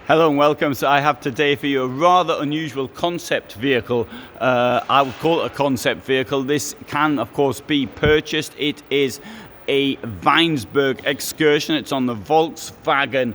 Hello and welcome. So I have today for you a rather unusual concept vehicle. I would call it a concept vehicle. This can of course be purchased. It is a Weinsberg Xcursion. It's on the Volkswagen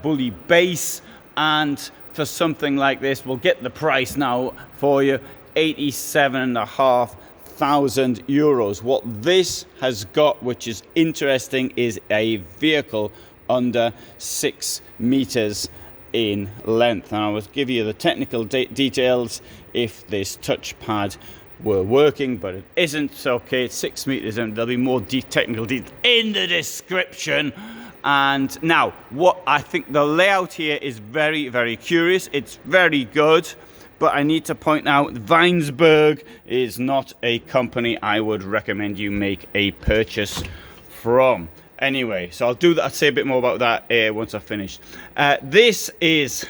Bully base, and for something like this, we'll get the price now for you, €87,500. What this has got, which is interesting, is a vehicle under 6 meters in length. And I will give you the technical details if this touchpad were working, but it isn't. So okay, it's 6 meters, and there'll be more technical details in the description. And now, what I think the layout here is very, very curious. It's very good, but I need to point out Weinsberg is not a company I would recommend you make a purchase from. Anyway, so I'll do that. I'll say a bit more about that once I've finished. This is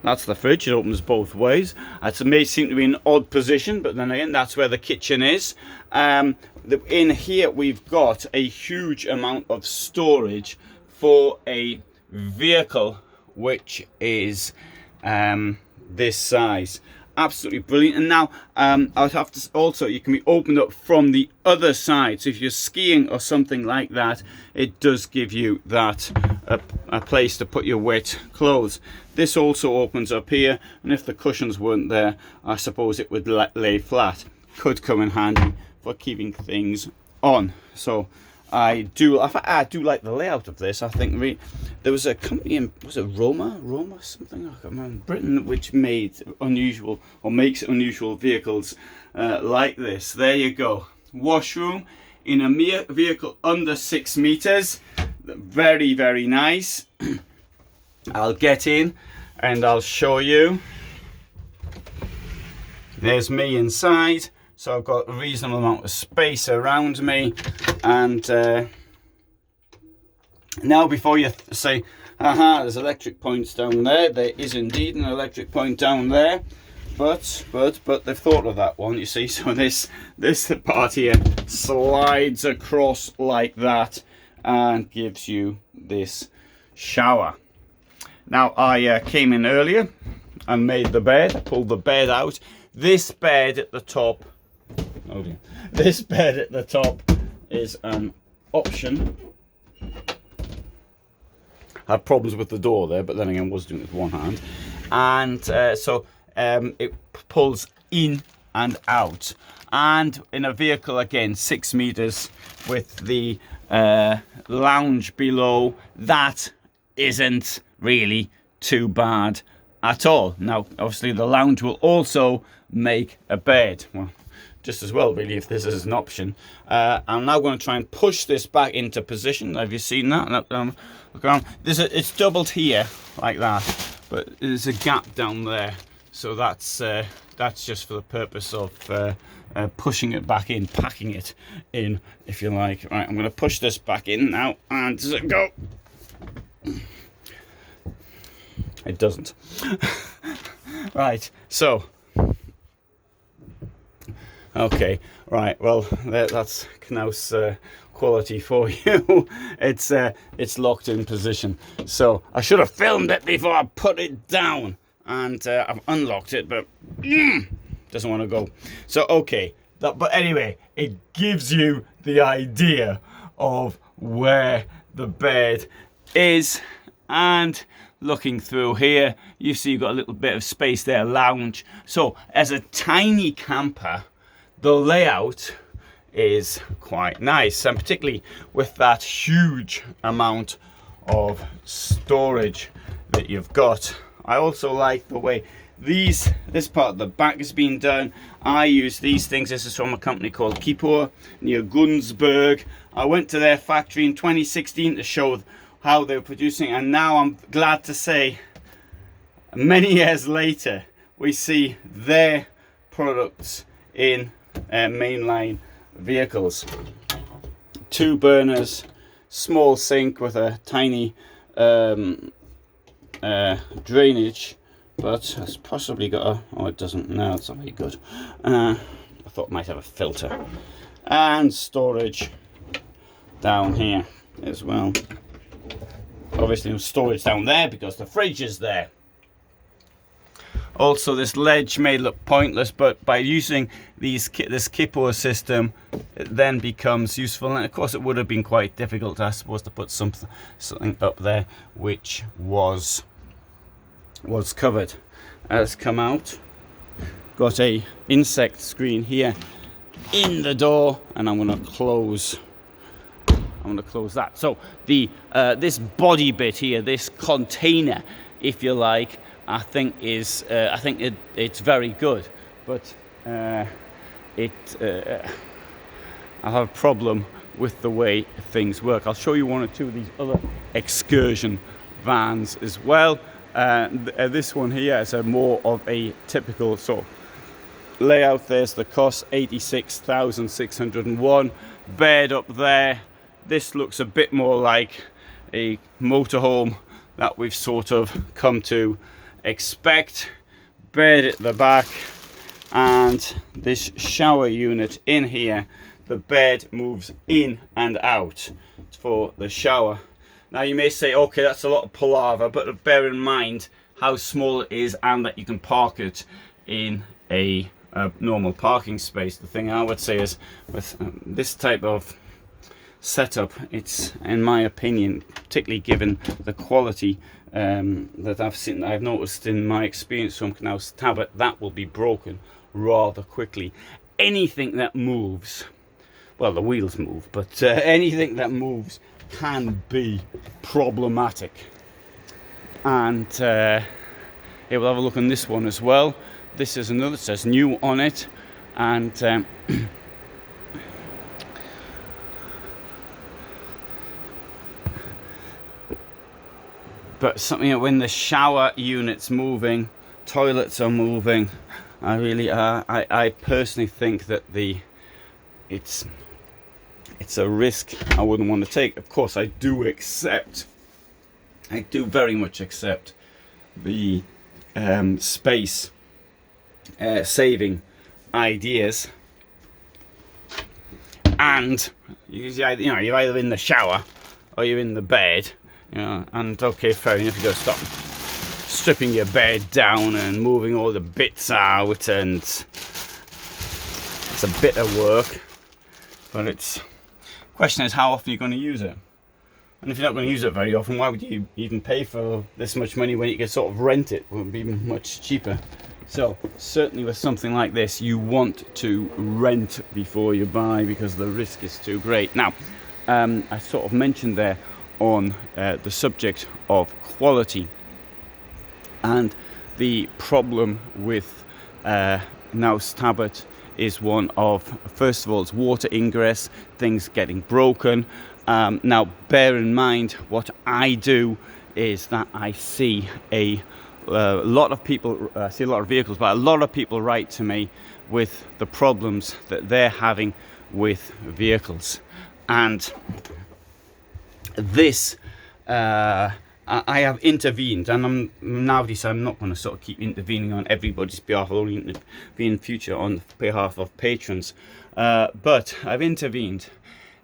that's the fridge. It opens both ways. It may seem to be an odd position, but then again, that's where the kitchen is. In here, we've got a huge amount of storage for a vehicle which is this size. Absolutely brilliant. And now I would have to also, you can be opened up from the other side, so if you're skiing or something like that, it does give you that a place to put your wet clothes. This also opens up here, and if the cushions weren't there, I suppose it would lay flat. Could come in handy for keeping things on. So I do like the layout of this. I think there was a company in, was it Roma something, I can't remember, Britain, which made unusual, or makes unusual vehicles like this. There you go. Washroom in a vehicle under 6 meters. Very, very nice. I'll get in and I'll show you. There's me inside. So I've got a reasonable amount of space around me, and now before you say, aha, there's electric points down there, there is indeed an electric point down there, but they've thought of that one, you see. So this part here slides across like that and gives you this shower. Now I came in earlier and made the bed, pulled the bed out. This bed at the top, oh dear. This bed at the top is an option. Had problems with the door there, but then again, I was doing it with one hand. And so it pulls in and out. And in a vehicle, again, 6 meters with the lounge below, that isn't really too bad at all. Now, obviously, the lounge will also make a bed. Well, just as well, really, if this is an option. I'm now going to try and push this back into position. Have you seen that? Look around. It's doubled here like that, but there's a gap down there. So that's just for the purpose of pushing it back in, packing it in, if you like. Right, I'm going to push this back in now, and does it go? It doesn't. Right, so. Okay, right, well, that's Knaus quality for you. It's locked in position. So I should have filmed it before I put it down. And I've unlocked it, but doesn't want to go. So, okay, but anyway, it gives you the idea of where the bed is. And looking through here, you see you've got a little bit of space there, lounge. So as a tiny camper, the layout is quite nice, and particularly with that huge amount of storage that you've got. I also like the way this part of the back has been done. I use these things. This is from a company called Kippur near Günzburg. I went to their factory in 2016 to show how they were producing, and now I'm glad to say, many years later, we see their products in mainline vehicles. 2 burners, small sink with a tiny drainage, but it's possibly got a, oh, it doesn't, no, it's not very good. I thought it might have a filter. And storage down here as well. obviously no storage down there because the fridge is there. Also, this ledge may look pointless, but by using this Kippo system, it then becomes useful. And of course, it would have been quite difficult, I suppose, to put something up there which was covered. Has come out. Got a insect screen here in the door, and I'm going to close. That. So the this body bit here, this container, if you like, I think it's very good, but I have a problem with the way things work. I'll show you one or two of these other Xcursion vans as well. This one here is a more of a typical sort of layout. There's the cost, 86,601. Bed up there. This looks a bit more like a motorhome that we've sort of come to expect. Bed at the back, and this shower unit in here. The bed moves in and out for the shower. Now you may say, okay, that's a lot of palaver, but bear in mind how small it is and that you can park it in a normal parking space. The thing I would say is with this type of setup, it's, in my opinion, particularly given the quality that I've noticed in my experience from Knaus Tabbert, that will be broken rather quickly. Anything that moves, well, the wheels move, but anything that moves can be problematic. And here, we'll have a look on this one as well. This is another, it says new on it, and but something, when the shower unit's moving, toilets are moving, I personally think that it's a risk I wouldn't want to take. Of course, I do very much accept the space saving ideas, and you're either in the shower or you're in the bed. And okay, fair enough, you got to stop stripping your bed down and moving all the bits out, and it's a bit of work, but the question is how often you're going to use it. And if you're not going to use it very often, why would you even pay for this much money when you can sort of rent it? It would be much cheaper. So certainly with something like this, you want to rent before you buy, because the risk is too great. Now, I sort of mentioned there on the subject of quality, and the problem with Knaus Tabbert is one of, first of all, it's water ingress, things getting broken. Now bear in mind, what I do is that I see a lot of people, I see a lot of vehicles, but a lot of people write to me with the problems that they're having with vehicles. And this, I have intervened, and nowadays I'm not going to sort of keep intervening on everybody's behalf. I'll only intervene in future on behalf of patrons. But I've intervened.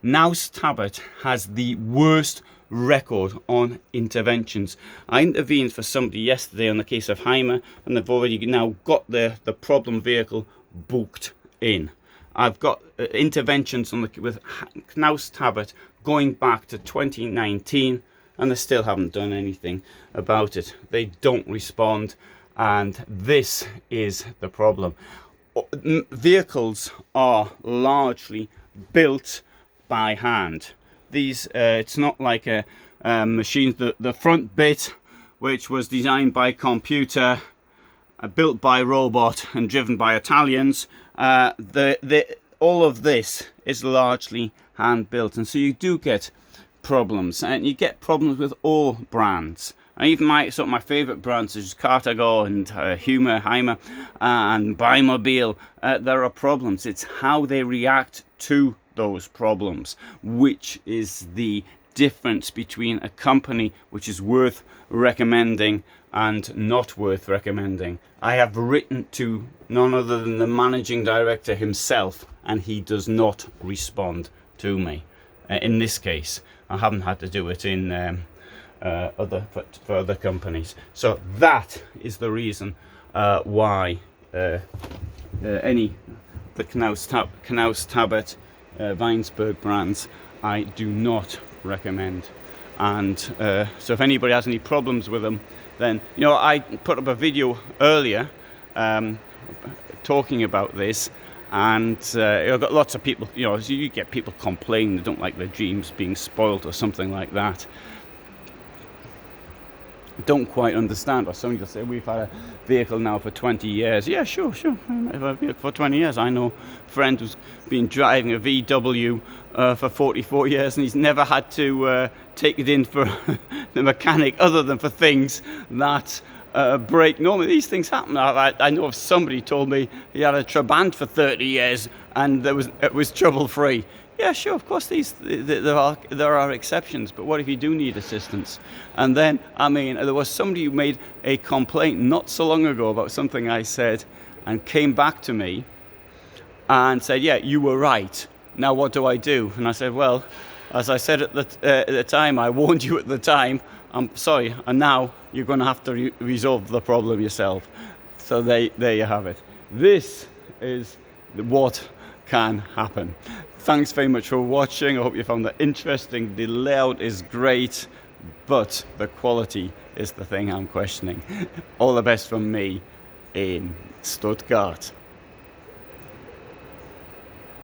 Knaus Tabbert has the worst record on interventions. I intervened for somebody yesterday on the case of Hymer, and they've already now got the problem vehicle booked in. I've got interventions on with Knaus Tabbert going back to 2019, and they still haven't done anything about it. They don't respond, and this is the problem. Vehicles are largely built by hand. These, it's not like a machine. The front bit, which was designed by computer, built by robot, and driven by Italians, all of this is largely hand built, and so you do get problems, and you get problems with all brands. And even my favorite brands, such as Carthago and Hymer and Weinsberg, there are problems. It's how they react to those problems, which is the difference between a company which is worth recommending and not worth recommending. I have written to none other than the managing director himself, and he does not respond to me. In this case, I haven't had to do it in for other companies. So that is the reason why the Knaus Tabbert Weinsberg brands I do not recommend. And so if anybody has any problems with them, then, you know, I put up a video earlier talking about this, and I've got lots of people, you know, you get people complaining they don't like their dreams being spoilt or something like that. Don't quite understand. Or somebody will say, we've had a vehicle now for 20 years. Yeah, sure. I've had a vehicle for 20 years. I know a friend who's been driving a VW for 44 years, and he's never had to take it in for the mechanic other than for things that break. Normally these things happen. I know if somebody told me he had a Trabant for 30 years and it was trouble-free. Yeah, sure, of course there are exceptions, but what if you do need assistance? And then, I mean, there was somebody who made a complaint not so long ago about something I said and came back to me and said, yeah, you were right. Now what do I do? And I said, well, as I said at the time, I warned you at the time, I'm sorry, and now you're going to have to resolve the problem yourself. So there you have it. This is what can happen. Thanks very much for watching. I hope you found that interesting. The layout is great, but the quality is the thing I'm questioning. All the best from me in Stuttgart.